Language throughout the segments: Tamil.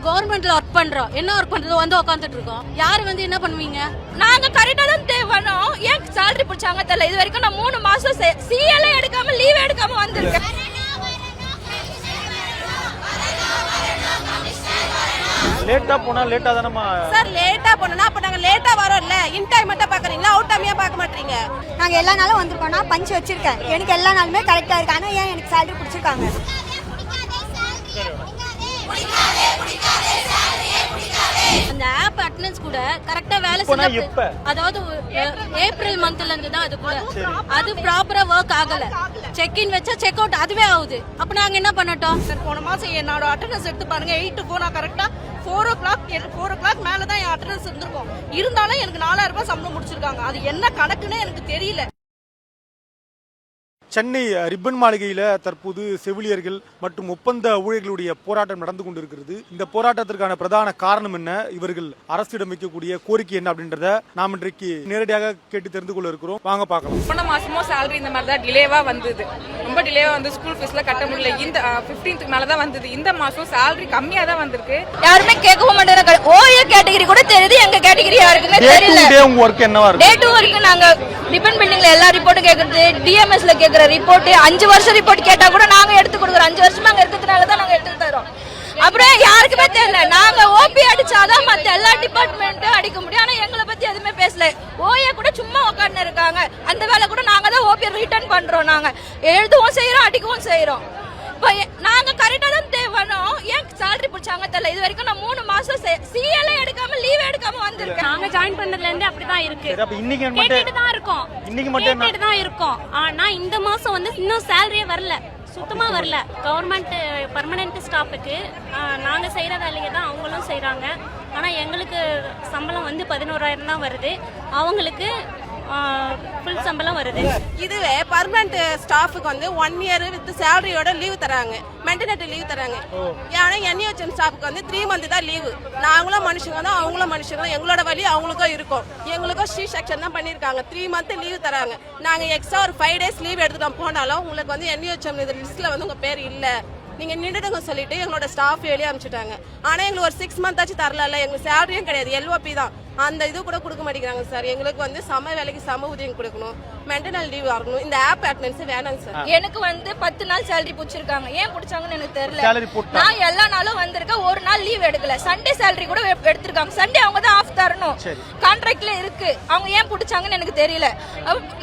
கவர்மெண்ட்ல ஒர்க் பண்றோம். என்ன ஒர்க் பண்றது வந்து உட்காந்துட்டு இருக்கோம். யாரு வந்து என்ன பண்ணுவீங்க? நாங்க கரெக்டா தான் தேவணும். ஏன் salary புடிச்சாங்க தெரியல. இது வரைக்கும் நான் 3 மாசம் CL எடுக்காம லீவ் எடுக்காம வந்திருக்கேன். லேட்டா போனா லேட்டா தானமா சார்? லேட்டா போனா அப்ப நாங்க லேட்டா வரோம்ல, இன் டைம் மட்டும் பாக்குறீங்களா, அவுட் டைமே பார்க்க மாட்டீங்க? நாங்க எல்லா நாளும் வந்திருக்கோம்னா பஞ்ச் வச்சிருக்கேன். எனக்கு எல்லா நாளுமே கரெக்டா இருக்கு. ஆனா ஏன் எனக்கு salary புடிச்சிருக்காங்க? அந்த ஆப் அட்டெண்டன்ஸ் கூட கரெக்டா வேலை செய்யல. அதாவது ஏப்ரல் மந்த்ல இருந்து தான் அது கூட அது ப்ராப்பரா வர்க் ஆகல. செக் இன் வச்சா செக் அவுட் அதுவே ஆகுது. அப்ப நாங்க என்ன பண்ணட்டோம்? சார் போன மாசம் என்னோட அட்டெண்டன்ஸ் எடுத்து பாருங்க. 8 to 4 நான் கரெக்டா 4 o'clock மேல தான் என் அட்டெண்டன்ஸ் இருந்திருக்கும். இருந்தாலும் எனக்கு 4000 ரூபாய் சம்பளம் முடிச்சிருக்காங்க. அது என்ன கணக்குன்னு எனக்கு தெரியல. சென்னை ரிப்பன் மாளிகையில் தற்போது செவிலியர்கள் மற்றும் ஒப்பந்த ஊழியர்களுடைய போராட்டம் நடந்து கொண்டிருக்கிறது. இந்த போராட்டத்திற்கான பிரதான காரணம் என்ன, இவர்கள் அரசிடம் வைக்கக்கூடிய கோரிக்கை என்ன அப்படின்றத நாம் இன்றைக்கு நேரடியாக கேட்டு தெரிந்து கொள்ள இருக்கிறோம். வாங்க பார்க்கலாம். போன மாசமும் சேலரி இந்த மாதிரி தான் டிலேவா வந்தது. ரொம்ப டிலேவா வந்து ஸ்கூல் ஃபீஸ்ல கட்ட முடியல. இந்த 15th மேல தான் வந்தது. இந்த மாசம் சேலரி கம்மியா தான் வந்திருக்கு. யாருமே கேட்கவும் மாட்டாங்க. ஓஏ கேட்டகரி கூட தெரியுது, எங்க கேட்டகரி யாருக்குமே தெரியல. உங்க ஒர்க் என்னவா இருக்கு? டே 2 வரைக்கும் நாங்க ரிப்பன் பில்டிங்ல எல்லா ரிப்போர்ட்டும் கேக்குறது, டிஎம்எஸ்ல கேக்குற ரிப்போர்ட் 5 வருஷம் ரிப்போர்ட் கேட்டா கூட நாங்க எடுத்து கொடுக்குறோம். 5 வருஷமா அங்க இருக்கிறதுனால தான் நாங்க எடுத்து தரோம். அப்புறம் யாருக்குமே தெரியல. நாங்க ஓபி அடிச்சாதான் மத்த எல்லா டிபார்ட்மெண்ட்டும் அடிக்க முடியும். ஆனா எங்களை பத்தி எதுவுமே பேசல. ஓஏ கூட சும்மா உட்கார்ந்து இருக்காங்க. அந்த வேலை கூட நாங்க தான் ஓபி ரிட்டர்ன் பண்றோம். நாங்க எழுதவும் செய்யறோம், அடிக்கவும் செய்யறோம். நாங்க கரெக்டா தான் தேவணும். ஏன் salary புடிச்சாங்க தெரியல. இது வரைக்கும் நான் 3 மாசம் CL எடுக்காம லீவ் எடுக்காம வந்திருக்கேன். நாங்க ஜாயின் பண்ணதுல இருந்து அப்படிதான் இருக்கு. இன்னைக்கு கேட்டுட்டு தான் இருக்கோம். கேட்டுட்டு தான் இருக்கோம். ஆனா இந்த மாசம் வந்து இன்னும் சேலரியே வரல, சுத்தமா வரல. கவர்மெண்ட் பர்மனன்ட் ஸ்டாஃபுக்கு நாங்க செய்யற வேலையை தான் அவங்களும் செய்யறாங்க. ஆனா எங்களுக்கு சம்பளம் வந்து 11,000 தான் வருது. அவங்களுக்கு ஃபுல் சம்பளம் வருது. இதுவே பர்மனன்ட் ஸ்டாஃபுக்கு வந்து 1 year வித் சேலரியோட லீவ் தராங்க, மெட்டர்னிட்டி லீவ் தராங்க. ஏன்னா என்யூஎச்எம் ஸ்டாஃபுக்கு வந்து 3 month தான் லீவு. நாங்களும் மனுஷங்க தான், அவங்களும் மனுஷங்க தான். எங்களோட வழி அவங்களுக்கும் இருக்கும். எங்களுக்கும் சி செக்ஷன் தான் பண்ணிருக்காங்க. 3 month லீவ் தராங்க. நாங்க எக்ஸ்ட்ரா ஒரு 5 days லீவ் எடுத்துட்டோம் போனாலும் உங்களுக்கு வந்து என்யூஎச்எம் இது லிஸ்ட்ல வந்து உங்க பேர் இல்ல, நீங்க நின்றுடுங்க சொல்லிட்டு எங்களோட ஸ்டாஃப் வெளியே அனுப்பிச்சுட்டாங்க. ஆனா எங்களுக்கு ஒரு 6 month ஆச்சு தரல. எங்களுக்கு சேலரியும் கிடையாது, எல்ஓபி தான். அந்த இது கூட கொடுக்க மாட்டேங்கிறாங்க சார். எங்களுக்கு வந்து சம வேலைக்கு சம ஊதியம் கொடுக்கணும், மென்டல் லீவ் ஆகணும். இந்த ஆப் அட்டெண்டன்ஸ் வேணாங்க சார். எனக்கு வந்து 10 நாள் சேலரி புடிச்சிருக்காங்க. ஏன் புடிச்சாங்கன்னு எனக்கு தெரியல. நான் எல்லா நாளும் வந்திருக்கேன், ஒரு நாள் லீவ் எடுக்கல. சண்டே சேலரி கூட எடுத்திருக்காங்க. சண்டே அவங்க தான் ஆஃப் தரணும், கான்ட்ராக்ட்ல இருக்கு. அவங்க ஏன் புடிச்சாங்கன்னு எனக்கு தெரியல.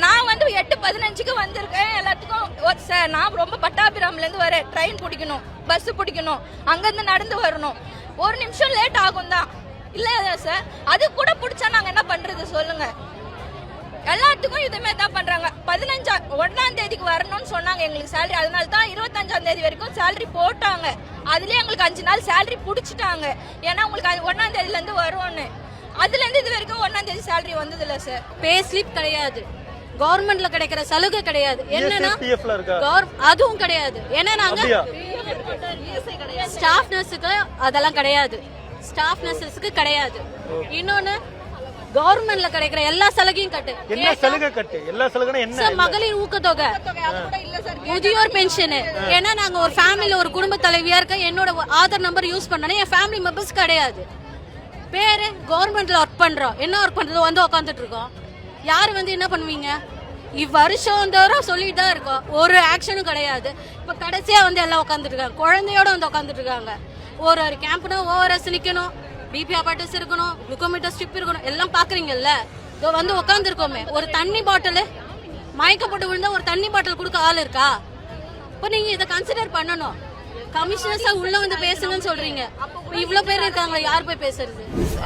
நான் வந்து 8:15க்கு வந்திருக்கேன். எல்லாத்துக்கும் சார் நான் ரொம்ப பட்டாபிராம்ல இருந்து வரேன். ட்ரெயின் பிடிக்கணும், பஸ் பிடிக்கணும், அங்க இருந்து நடந்து வரணும். 1 நிமிஷம் லேட் ஆகும் தான் இல்ல சார். அது கூட புடிச்சா நாங்க என்ன பண்றது சொல்லுங்க? எல்லாத்துக்கும் இதுமே தான் பண்றாங்க. 1ஆம் தேதிக்கு வரணும்னு சொன்னாங்க எங்களுக்கு சேலரி. அதனால தான் 25ஆம் தேதி வரைக்கும் சேலரி போட்டாங்க. அதுலயே எங்களுக்கு 5 நாள் சேலரி புடிச்சிட்டாங்க. ஏன்னா உங்களுக்கு 1ஆம் தேதியில இருந்து வரும்னு. அதுல இருந்து இது வரைக்கும் 1ஆம் தேதி சேலரி வந்தது இல்ல சார். பே ஸ்லிப் கிடையாது, கவர்மெண்ட்ல கிடைக்கிற சலுகை கிடையாது. என்னன்னா அதுவும் கிடையாது. ஏன்னா நாங்க ஸ்டாஃப் நர்ஸுக்கு அதெல்லாம் கிடையாது, ஸ்டாஃப் நர்ஸஸ்க்கு கிடையாது. இன்னொன்னு கவர்மெண்ட்ல கிடைக்கிற எல்லா சலுகையும் கட்டு. என்ன சலுகை கட்டு? எல்லா சலுகைனா என்ன? மகளிர் ஊக்கத்தொகை, முதியோர் பென்ஷன். ஏன்னா நாங்க ஒரு ஃபேமிலில ஒரு குடும்ப தலைவியா இருக்க, என்னோட ஆதார் நம்பர் யூஸ் பண்ணா என் ஃபேமிலி மெம்பர்ஸ் கிடையாது. பேரு கவர்மெண்ட்ல ஒர்க் பண்றோம். என்ன ஒர்க் பண்றது வந்து உட்காந்துட்டு இருக்கோம். யாரு வந்து என்ன பண்ணுவீங்க? இவ்வருஷம் தோறும் சொல்லிட்டு தான் இருக்கோம், ஒரு ஆக்ஷனும் கிடையாது. இப்ப கடைசியா வந்து எல்லாம் உட்காந்துட்டு இருக்காங்க, குழந்தையோட வந்து உட்காந்துட்டு இருக்காங்க. ஒரு கேம்ப்னா ஓஆர்எஸ் நிக்கணும், பிபி அப்பாட்டஸ் இருக்கணும், குளுக்கோமீட்டர் ஸ்ட்ரிப் இருக்கணும், எல்லாம் பாக்குறீங்கல்ல. வந்து உட்காந்து இருக்கோமே, ஒரு தண்ணி பாட்டில் மயக்கப்பட்டு விழுந்தா ஒரு தண்ணி பாட்டில் கொடுக்க ஆள் இருக்கா? இப்ப நீங்க இதை கன்சிடர் பண்ணணும். கமிஷனர்ஸா உள்ள வந்து பேசுங்கன்னு சொல்றீங்க. இவ்வளவு பேர் இருக்காங்க, யார் போய் பேசுறது?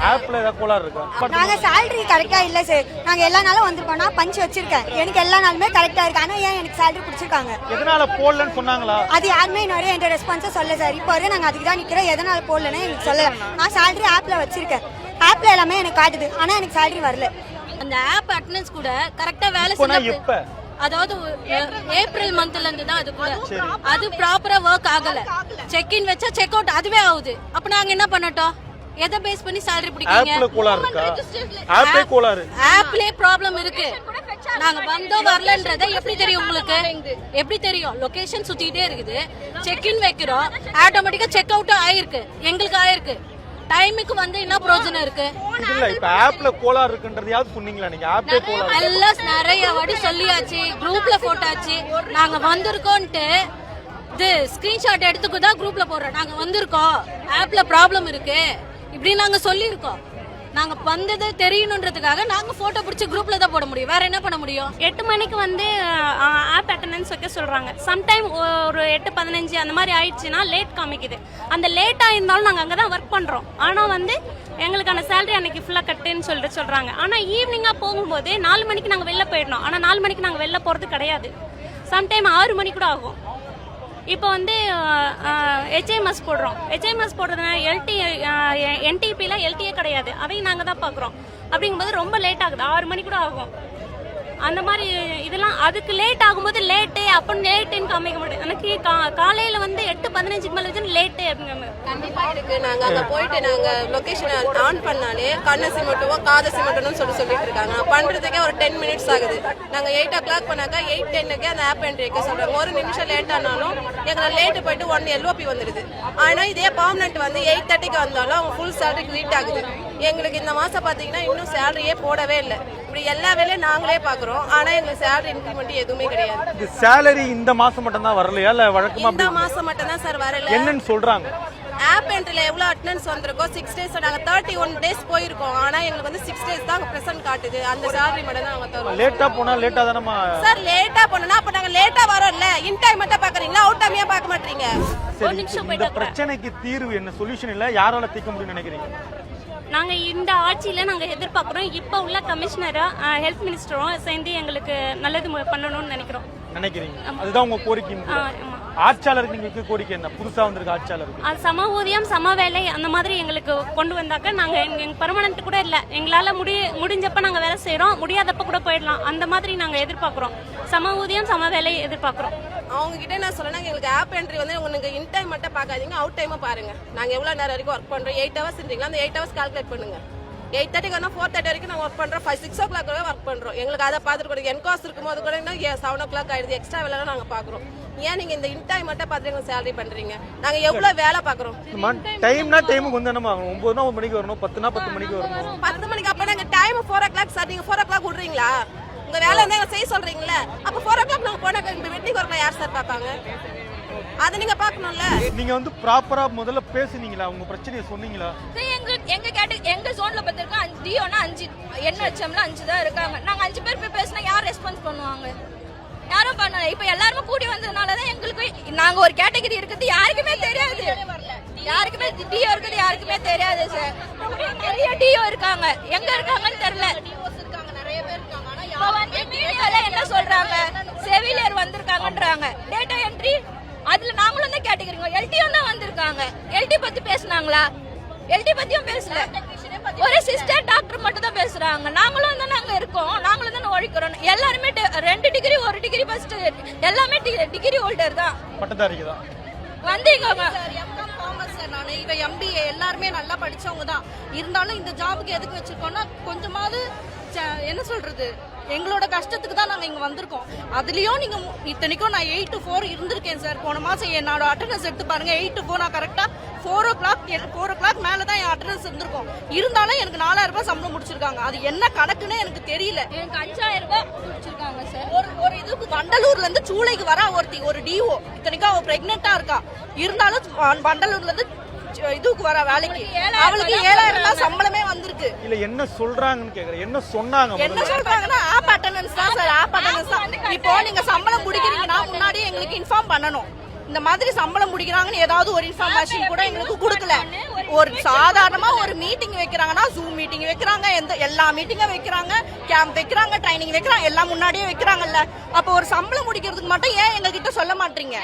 ஆப்ல ஏதாவது கோளாறு இருக்கா? நாங்க salary கரெக்டா இல்ல சார். நாங்க எல்லா நாளும் வந்திருக்கோம்னா பஞ்ச் வச்சிருக்கேன். எனக்கு எல்லா நாளுமே கரெக்டா இருக்கு. ஆனா ஏன் எனக்கு salary புடிச்சிருக்காங்க? எதனால போடலன்னு சொன்னாங்களா? அது யாருமே இன்னொரு எந்த ரெஸ்பான்ஸும் சொல்ல சார். இப்போ வரைக்கும் நாங்க அதுக்கு தான் நிக்கிறோம். எதனால போடலன்னு எனக்கு சொல்லல. நான் salary ஆப்ல வச்சிருக்கேன். ஆப்ல எல்லாமே எனக்கு காட்டுது. ஆனா எனக்கு salary வரல. அந்த ஆப் அட்டெண்டன்ஸ் கூட கரெக்டா வேலை செய்யல. அதாவது ஏப்ரல் மந்த்ல இருந்து தான் அது கூட அது ப்ராப்பரா வர்க் ஆகல. செக் இன் வச்சா செக் அவுட் அதுவே ஆகுது. அப்ப நாங்க என்ன பண்ணட்டோம்? எதை பேஸ் பண்ணி salary பிடிக்கீங்க? ஆப்ல கோளாறு இருக்கா? ஆப்ல கோளாறு, ஆப்ல ப்ராப்ளம் இருக்கு. நாங்க வந்தோம் வரலன்றத எப்படி தெரியும் உங்களுக்கு? எப்படி தெரியும்? லொகேஷன் சுத்திட்டே இருக்குது, செக் இன் வைக்கிறோம், ஆட்டோமேட்டிக்கா செக் அவுட் ஆயிருக்கு, எங்களுக்கு ஆயிருக்கு. டைமுக்கு வந்து என்ன பிரயோஜனம் இருக்கு? இல்ல இப்ப ஆப்ல கோளாறு இருக்குன்றதையாவது சொன்னீங்களா நீங்க? ஆப்பே கோளாறு எல்லாம் நிறைய வாட்டி சொல்லியாச்சு, குரூப்ல போட்டாச்சு. நாங்க வந்திருக்கோம்ட்டு இது ஸ்கிரீன்ஷாட் எடுத்துக்குதான் குரூப்ல போடுறோம். நாங்க வந்திருக்கோம், ஆப்ல ப்ராப்ளம் இருக்கு இப்படி நாங்க சொல்லியிருக்கோம். நாங்க வந்தது தெரியணுன்றதுக்காக நாங்க போட்டோ பிடிச்சி குரூப்ல தான் போட முடியும். வேற என்ன பண்ண முடியும்? 8 மணிக்கு வந்து ஆப் அட்டெண்டன்ஸ் வைக்க சொல்றாங்க. சம்டைம் ஒரு 8:15 அந்த மாதிரி ஆயிடுச்சுன்னா லேட் காமிக்குது. அந்த லேட்டா இருந்தாலும் நாங்க அங்கதான் ஒர்க் பண்றோம். ஆனா வந்து எங்களுக்கான சேலரி அன்னைக்கு ஃபுல்லா கட்டுன்னு சொல்லிட்டு சொல்றாங்க. ஆனா ஈவினிங்கா போகும்போது 4 மணிக்கு நாங்க வெளில போயிடணும். ஆனா 4 மணிக்கு நாங்க வெளில போறது கிடையாது. சம்டைம் 6 மணி கூட ஆகும். இப்போ வந்து HIMS போடுறோம். HIMS போடுறதுனா NTPல LTA கிடையாது, அதையும் நாங்கள் தான் பார்க்குறோம். அப்படிங்கும்போது ரொம்ப லேட் ஆகுது, 6 மணி கூட ஆகும். அந்த மாதிரி இதெல்லாம் அதுக்கு லேட் ஆகும்போது லேட்டு அப்படின்னு லேட்டுன்னு காமிக்க முடியும். எனக்கு காலையில வந்து 8:15 மேல வச்சு லேட்டு அப்படிங்கிற கண்டிப்பா இருக்கு. நாங்க அங்க போயிட்டு நாங்க லொகேஷன் ஆன் பண்ணாலே கண்ணு சிமெண்ட்டுவோம் காது சிமெண்ட்டும் சொல்லிட்டு இருக்காங்க. பண்றதுக்கே ஒரு 10 மினிட்ஸ் ஆகுது. நாங்க 8 o'clock பண்ணாக்கா 8:10 அந்த ஆப் என்ட்ரி வைக்க சொல்றாங்க. ஒரு நிமிஷம் லேட் ஆனாலும் எங்களை லேட்டு போயிட்டு 1 LOP வந்துருது. ஆனா இதே பர்மனன்ட் வந்து 8:30க்கு வந்தாலும் அவங்க ஃபுல் சேலரிக்கு ரீட் ஆகுது. எங்களுக்கு இந்த மாசம் பாத்தீங்கன்னா இன்னும் சேலரியே போடவே இல்லை. இப்படி எல்லா வேலையும் நாங்களே பாக்குறோம். ஆனா எங்களுக்கு சேலரி இன்கிரிமெண்ட் எதுவுமே கிடையாது. இது சேலரி இந்த மாசம் மட்டும் தான் வரலையா இல்ல வழக்கமா? இந்த மாசம் மட்டும் தான் சார் வரல. என்னன்னு சொல்றாங்க? ஆப் என்ட்ரில எவ்வளவு அட்டெண்டன்ஸ் வந்திருக்கோ 6 days நாங்க 31 days போயிருக்கோம். ஆனா எங்களுக்கு வந்து 6 days தான் பிரசன்ட் காட்டுது. அந்த சேலரி மட்டும் தான் அவங்க தருவோம். லேட்டா போனா லேட்டா தானமா சார்? லேட்டா போனா அப்ப நாங்க லேட்டா வரோம்ல, இன் டைம் மட்டும் பாக்குறீங்களா, அவுட் டைம் ஏன் பார்க்க மாட்டீங்க? இந்த பிரச்சனைக்கு தீர்வு என்ன, சொல்யூஷன் இல்ல யாரால தீர்க்க முடியும்னு நினைக்கிறீங்க? நாங்க இந்த ஆட்சியில நாங்க எதிர்பார்க்கிறோம். இப்ப உள்ள கமிஷனரும் ஹெல்த் மினிஸ்டரும் சேர்ந்து எங்களுக்கு நல்லது பண்ணணும்னு நினைக்கிறீங்க. அதுதான் உங்க கோரிக்கை? ஆட்சியாளருக்கு நீங்க வைக்க கோரிக்கை என்ன? புதுசா வந்திருக்க ஆட்சியாளருக்கு சம ஊதியம் சம வேலை அந்த மாதிரி எங்களுக்கு கொண்டு வந்தாக்க நாங்க எங்க பெர்மனன்ட் கூட இல்ல, எங்களால முடிஞ்சப்ப நாங்க வேலை செய்யறோம், முடியாதப்ப கூட போயிடலாம். அந்த மாதிரி நாங்க எதிர்பார்க்கிறோம். சம ஊதியம் சம வேலை எதிர்பார்க்கிறோம். அவங்க கிட்ட நான் சொல்லணும், எங்களுக்கு ஆப் என்ட்ரி வந்து உங்களுக்கு இன் டைம் மட்டும் பார்க்காதீங்க, அவுட் டைம் பாருங்க. நாங்க எவ்வளவு நேரம் வரைக்கும் ஒர்க் பண்றோம், 8 hours இருந்தீங்களா, அந்த 8 hours கால்குலேட் பண்ணுங்க. 8:30 வரணும், 4:30 வரைக்கும் நாங்க ஒர்க் பண்றோம், 6 o'clock வரை ஒர்க் பண்றோம். எங்களுக்கு அதை பார்த்துட்டு கூட என்காஸ்ட் இருக்கும்போது கூட 7 o'clock ஆயிடுது. எக்ஸ்ட்ரா வேலை நாங்க பாக்குறோம். ஏன் நீங்க இந்த இன் டைம் மட்டும் பார்த்துட்டு எங்களுக்கு சேலரி பண்றீங்க? நாங்க எவ்வளவு வேலை பாக்குறோம்? டைம்னா டைமுக்கு வந்து நம்ம 9 மணிக்கு வரணும், 10 மணிக்கு வரணும். 10 மணிக்கு அப்ப நாங்க டைம் 4 o'clock சார். நீங்க 4 o'clock விடுறீங்களா? உங்க வேலை என்ன செய்ய சொல்றீங்களா? அப்ப 4 o'clock நாங்க போனா வெட்டிங் ஒர்க்ல யார் சார் பாப்பாங்க? அத நீங்க பாக்கணும்ல. நீங்க வந்து ப்ராப்பரா முதல்ல பேசுனீங்களா? உங்க பிரச்சனையை சொன்னீங்களா? எங்க ஜோன்ல பத்திருக்கா 5 டிஓனா 5 NHMல 5 தான் இருக்காங்க. நாங்க 5 பேர் போய் பேசினா யார் ரெஸ்பான்ஸ் பண்ணுவாங்க? யாரும் பண்ணல. இப்ப எல்லாரும் கூடி வந்ததுனாலதான் எங்களுக்கு நாங்க ஒரு கேட்டகரி இருக்குது யாருக்குமே தெரியாது. யாருக்குமே டிஓ இருக்குது யாருக்குமே தெரியாது சார். நிறைய டிஓ இருக்காங்க, எங்க இருக்காங்கன்னு தெரியல. என்ன சொல்றாங்க, செவிலியர் வந்திருக்காங்கன்றாங்க. டேட்டா என்ட்ரி அதுல நாங்களும் தான் கேட்டகரிங்க. LTO தான் வந்திருக்காங்க. LT பத்தி பேசினாங்களா? LT பத்தியும் பேசல. ஒரு சிஸ்டர் டாக்டர் மட்டும் தான் பேசுறாங்க. நாங்களும் தான் நாங்க இருக்கோம், நாங்களும் தான் உழைக்கிறோம். எல்லாருமே 2 டிகிரி 1 டிகிரி ஃபர்ஸ்ட் எல்லாமே டிகிரி ஹோல்டர் தான், பட்டதாரிங்க தான் வந்தீங்க. நான் இவ MBA எல்லாருமே நல்லா படிச்சவங்க தான். இருந்தாலும் இந்த ஜாபுக்கு எதுக்கு வச்சிருக்கோம்னா கொஞ்சமாவது என்ன சொல்றது, எங்களோட கஷ்டத்துக்கு தான் நாங்க இங்க வந்திருக்கோம். அதுலயும் நீங்க இத்தனைக்கும் நான் 8 to 4 இருந்திருக்கேன் சார். போன மாசம் என்னோட அட்டெண்டன்ஸ் எடுத்து பாருங்க. 8 to 4 நான் கரெக்டா 4 o'clock மேலதான் என் அட்டெண்டன்ஸ் இருந்திருக்கும். இருந்தாலும் எனக்கு 4000 ரூபாய் சம்பளம் முடிச்சிருக்காங்க. அது என்ன கணக்குன்னு எனக்கு தெரியல. எனக்கு 5000 ரூபாய் முடிச்சிருக்காங்க சார். ஒரு இதுக்கு வண்டலூர்ல இருந்து சூளைக்கு வர ஒரு டிஓ, இத்தனைக்கும் அவ பிரெக்னெண்டா இருக்கா. இருந்தாலும் வண்டலூர்ல இருந்து இதுக்கு வர வேலைக்கு அவளுக்கு 7000 தான் சம்பளமே வந்திருக்கு. இல்ல என்ன சொல்றாங்கன்னு கேக்குறேன். என்ன சொல்றாங்கன்னா ஆப் அட்டெண்டன்ஸ் தான் சார். ஆப் அட்டெண்டன்ஸ் தான். இப்போ நீங்க சம்பளம் முடிக்கிறீங்கன்னா முன்னாடியே எங்களுக்கு இன்ஃபார்ம் பண்ணணும். இந்த மாதிரி சம்பளம் முடிக்கிறாங்கன்னு ஏதாவது ஒரு இன்ஃபர்மேஷன் கூட எங்களுக்கு கொடுக்கல. ஒரு சாதாரணமா ஒரு மீட்டிங் வைக்கிறாங்கன்னா ஜூம் மீட்டிங் வைக்கிறாங்க, எல்லா மீட்டிங்கும் வைக்கிறாங்க, கேம்ப் வைக்கிறாங்க, ட்ரைனிங் வைக்கிறாங்க, எல்லாம் முன்னாடியே வைக்கிறாங்கல்ல. அப்போ ஒரு சம்பளம் முடிக்கிறதுக்கு மட்டும் ஏன் எங்க கிட்ட சொல்ல மாட்டீங்க?